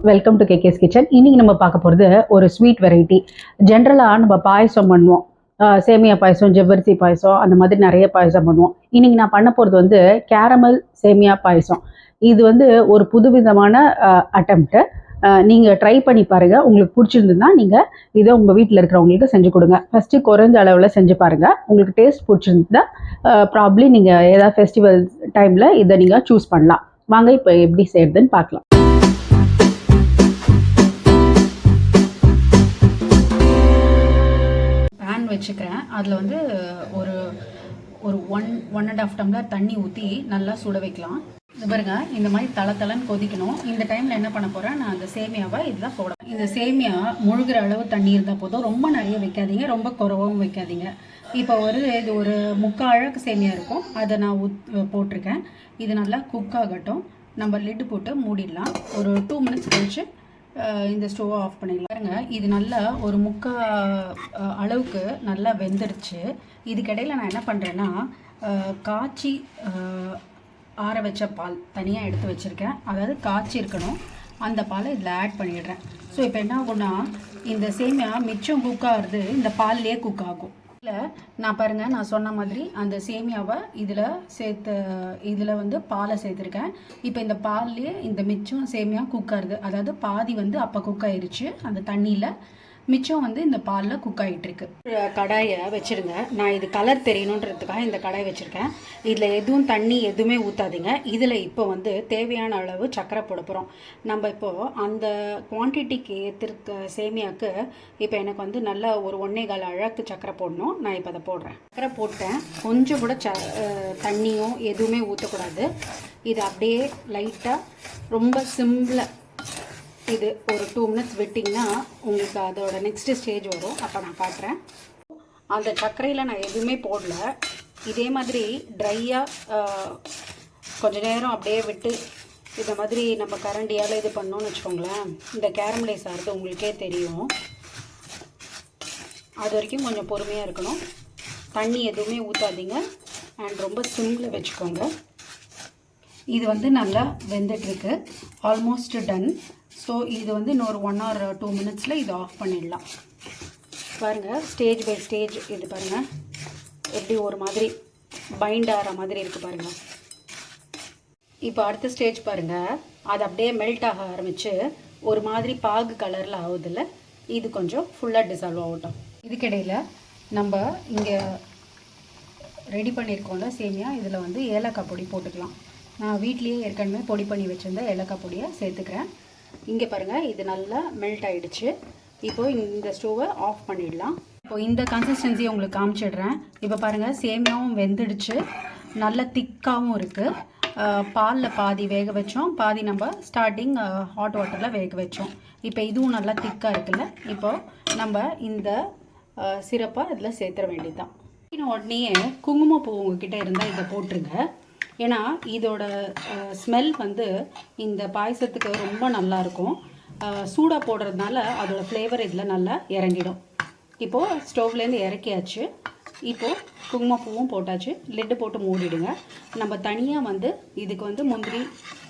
Welcome to KKS kitchen. இன்னைக்கு நம்ம பார்க்க போகிறது ஒரு ஸ்வீட் வெரைட்டி. ஜென்ரலாக நம்ம பாயசம் பண்ணுவோம், சேமியா பாயசம், ஜவ்வரிசி பாயசம், அந்த மாதிரி நிறைய பாயசம் பண்ணுவோம். இன்னைக்கு நான் பண்ண போகிறது வந்து கேரமல் சேமியா பாயசம். இது வந்து ஒரு புதுவிதமான அட்டம்ப்ட். நீங்கள் ட்ரை பண்ணி பாருங்கள். உங்களுக்கு பிடிச்சிருந்ததுன்னா நீங்கள் இதை உங்கள் வீட்டில் இருக்கிறவங்களுக்கு செஞ்சு கொடுங்க. ஃபஸ்ட்டு குறைஞ்ச அளவில் செஞ்சு பாருங்கள். உங்களுக்கு டேஸ்ட் பிடிச்சிருந்தா ப்ராப்ளி நீங்கள் ஏதாவது ஃபெஸ்டிவல் டைமில் இதை நீங்கள் சூஸ் பண்ணலாம். வாங்க இப்போ எப்படி செய்யறதுன்னு பார்க்கலாம். பேன் வச்சுக்கிறேன். அதில் வந்து ஒரு ஒரு 1.5 டம்ளர் தண்ணி ஊற்றி நல்லா சுட வைக்கலாம். இது பாருங்க, இந்த மாதிரி தளன்னு கொதிக்கணும். இந்த டைமில் என்ன பண்ண போகிறேன், நான் அந்த சேமியாவை இதில் போடுறேன். இந்த சேமியா முழுகிற அளவு தண்ணி இருந்தால் போதும். ரொம்ப நிறைய வைக்காதீங்க, ரொம்ப குறைவாகவும் வைக்காதீங்க. இப்போ இது ஒரு 3/4 அழகு சேமியா இருக்கும், அதை நான் போட்டிருக்கேன். இது நல்லா குக் ஆகட்டும். நம்ம லிட்டு போட்டு மூடிடலாம். ஒரு 2 மினிட்ஸ் கழிச்சு இந்த ஸ்டவ்வை ஆஃப் பண்ணிடலாம். பாருங்க, இது நல்லா ஒரு 3/4 அளவுக்கு நல்லா வெந்துடுச்சு. இதுக்கிடையில் நான் என்ன பண்ணுறேன்னா, காய்ச்சி ஆற வச்ச பால் தனியாக எடுத்து வச்சுருக்கேன். அதாவது காய்ச்சி இருக்கணும், அந்த பாலை இதில் ஆட் பண்ணிடுறேன். ஸோ இப்போ என்ன ஆகும்னா, இந்த சேமியா மிச்சம் குக் ஆகுறது இந்த பால்லேயே குக் ஆகும். இல்லை நான் பாருங்கள், நான் சொன்ன மாதிரி அந்த சேமியாவை இதில் வந்து பாலை சேர்த்துருக்கேன். இப்போ இந்த பால்லேயே இந்த மிச்சம் சேமியா குக் ஆகுது. அதாவது பாதி வந்து அப்போ குக் ஆயிடுச்சு அந்த தண்ணியில், மிச்சம் வந்து இந்த பாலில் குக் ஆகிட்டுருக்கு. கடாயை வச்சுருங்க. நான் இது கலர் தெரியணுன்றதுக்காக இந்த கடாயை வச்சுருக்கேன். இதில் எதுவும் தண்ணி எதுவுமே ஊற்றாதீங்க. இதில் இப்போ வந்து தேவையான அளவு சர்க்கரை போட போகிறோம். நம்ம இப்போது அந்த குவான்டிட்டிக்கு ஏற்றிருக்க சேமியாவுக்கு இப்போ எனக்கு வந்து நல்லா ஒரு 1.25 அழகு சர்க்கரை போடணும். நான் இப்போ அதை போடுறேன். சர்க்கரை போட்டேன். கொஞ்சம் கூட தண்ணியும் எதுவுமே ஊற்றக்கூடாது. இது அப்படியே லைட்டாக ரொம்ப சிம்பிளாக இது ஒரு 2 மினிட்ஸ் விட்டிங்கன்னா உங்களுக்கு அதோட நெக்ஸ்ட் ஸ்டேஜ் வரும். அப்போ நான் காட்டுறேன். அந்த சர்க்கரையில் நான் எதுவுமே போடல. இதே மாதிரி ட்ரையாக கொஞ்சம் நேரம் அப்படியே விட்டு இந்த மாதிரி நம்ம கரண்டியால் இது பண்ணோன்னு வச்சுக்கோங்களேன், இந்த கேரமலைஸ் ஆகிறது உங்களுக்கே தெரியும். அது வரைக்கும் கொஞ்சம் பொறுமையாக இருக்கணும். தண்ணி எதுவுமே ஊற்றாதீங்க அண்ட் ரொம்ப சிம்மில் வச்சுக்கோங்க. இது வந்து நல்லா வெந்துட்டுருக்கு, ஆல்மோஸ்ட் டன். ஸோ இது வந்து இன்னொரு 1 or 2 மினிட்ஸில் இது ஆஃப் பண்ணிடலாம். பாருங்கள், ஸ்டேஜ் பை ஸ்டேஜ் இது பாருங்கள் எப்படி ஒரு மாதிரி பைண்ட் ஆகிற மாதிரி இருக்குது பாருங்கள். இப்போ அடுத்த ஸ்டேஜ் பாருங்கள், அது அப்படியே மெல்ட் ஆக ஆரம்பித்து ஒரு மாதிரி பாகு கலரில் ஆகுதில்ல, இது கொஞ்சம் ஃபுல்லாக டிசால்வ் ஆகட்டும். இதுக்கிடையில் நம்ம இங்கே ரெடி பண்ணியிருக்கோம்ல சேமியா, இதில் வந்து ஏலக்காய் பொடி போட்டுக்கலாம். நான் வீட்லேயே ஏற்கனவே பொடி பண்ணி வச்சுருந்தேன் ஏலக்காய் பொடியை சேர்த்துக்கிறேன். இங்கே பாருங்கள், இது நல்லா மெல்ட் ஆகிடுச்சு. இப்போது இந்த ஸ்டவ்வை ஆஃப் பண்ணிடலாம். இப்போ இந்த கன்சிஸ்டன்சியை உங்களுக்கு காமிச்சிடுறேன். இப்போ பாருங்கள், சேமியாவும் வெந்துடுச்சு, நல்ல திக்காகவும் இருக்குது. பாலில் பாதி வேக வச்சோம், பாதி நம்ம ஸ்டார்டிங் ஹாட் வாட்டரில் வேக வச்சோம். இப்போ இதுவும் நல்லா திக்காக இருக்குல்ல. இப்போது நம்ம இந்த சிரப்பை இதில் சேர்த்துற வேண்டியது தான். உடனே குங்குமப்பூ உங்ககிட்ட இருந்தால் இதை போட்டுருங்க. ஏன்னா இதோட ஸ்மெல் வந்து இந்த பாயசத்துக்கு ரொம்ப நல்லாயிருக்கும். சூடாக போடுறதுனால அதோட ஃப்ளேவர் இதில் நல்லா இறங்கிடும். இப்போது ஸ்டவ்லேருந்து இறக்கியாச்சு. இப்போது குங்குமப்பூவும் போட்டாச்சு. லிட்டு போட்டு மூடிடுங்க. நம்ம தனியாக வந்து இதுக்கு வந்து முந்திரி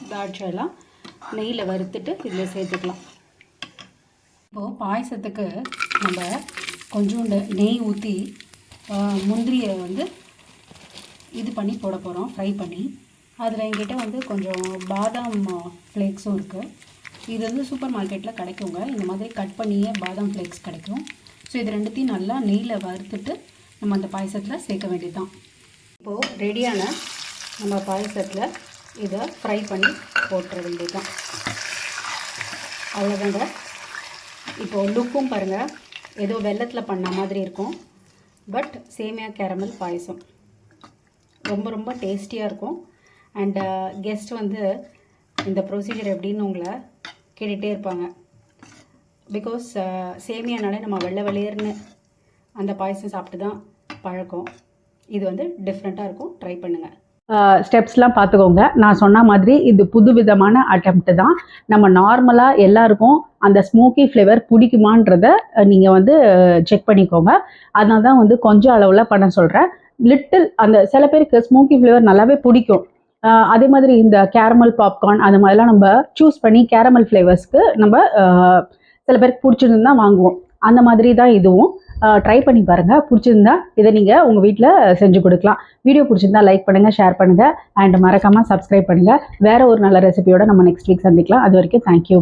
திராட்சையெல்லாம் நெய்யில் வறுத்துட்டு இதில் சேர்த்துக்கலாம். இப்போது பாயசத்துக்கு நம்ம கொஞ்சோண்டு நெய் ஊற்றி முந்திரியை வந்து இது பண்ணி போட போகிறோம், ஃப்ரை பண்ணி. அதில் எங்கிட்ட வந்து கொஞ்சம் பாதாம் ஃப்ளேக்ஸும் இருக்குது. இது வந்து சூப்பர் மார்க்கெட்டில் கிடைக்குங்க. இந்த மாதிரி கட் பண்ணியே பாதாம் ஃப்ளேக்ஸ் கிடைக்கும். ஸோ இது ரெண்டுத்தையும் நல்லா நெய்யில் வறுத்துட்டு நம்ம அந்த பாயசத்தில் சேர்க்க வேண்டியது தான். இப்போது ரெடியான நம்ம பாயசத்தில் இதை ஃப்ரை பண்ணி போட்டுற வேண்டியது தான். அவ்வளோதாங்க. இப்போது லுக்கும் பாருங்கள், ஏதோ வெல்லத்தில் பண்ண மாதிரி இருக்கும். பட் சேமியா கேரமல் பாயசம் ரொம்ப ரொம்ப டேஸ்டியாக இருக்கும். அண்ட் கெஸ்ட் வந்து இந்த ப்ரொசீஜர் எப்படின்னு உங்களை கேட்டுகிட்டே இருப்பாங்க. பிகாஸ் சேமியானாலே நம்ம வெள்ளை வெளியர்னு அந்த பாயசம் சாப்பிட்டு தான் பழக்கம். இது வந்து டிஃப்ரெண்ட்டாக இருக்கும், ட்ரை பண்ணுங்கள். ஸ்டெப்ஸ்லாம் பார்த்துக்கோங்க. நான் சொன்ன மாதிரி இது புதுவிதமான அட்டெம்ப்ட் தான். நம்ம நார்மலாக எல்லாருக்கும் அந்த ஸ்மோக்கி ஃப்ளேவர் பிடிக்குமான்றத நீங்கள் வந்து செக் பண்ணிக்கோங்க. அதனால தான் வந்து கொஞ்சம் அளவில் பண்ண சொல்கிறேன். லிட்டில் அந்த சில பேருக்கு ஸ்மோக்கி ஃப்ளேவர் நல்லாவே பிடிக்கும். அதே மாதிரி இந்த கேரமல் பாப்கார்ன் அது மாதிரிலாம் நம்ம சூஸ் பண்ணி கேரமல் ஃப்ளேவர்ஸ்க்கு நம்ம சில பேருக்கு பிடிச்சிருந்து தான் வாங்குவோம். அந்த மாதிரி தான் இதுவும். ட்ரை பண்ணி பாருங்கள். பிடிச்சிருந்தா இதை நீங்கள் உங்கள் வீட்டில் செஞ்சு கொடுக்கலாம். வீடியோ பிடிச்சிருந்தா லைக் பண்ணுங்கள், ஷேர் பண்ணுங்கள் அண்ட் மறக்காமல் சப்ஸ்கிரைப் பண்ணுங்கள். வேறு ஒரு நல்ல ரெசிபியோட நம்ம நெக்ஸ்ட் வீக் சந்திக்கலாம். அது வரைக்கும் தேங்க்யூ.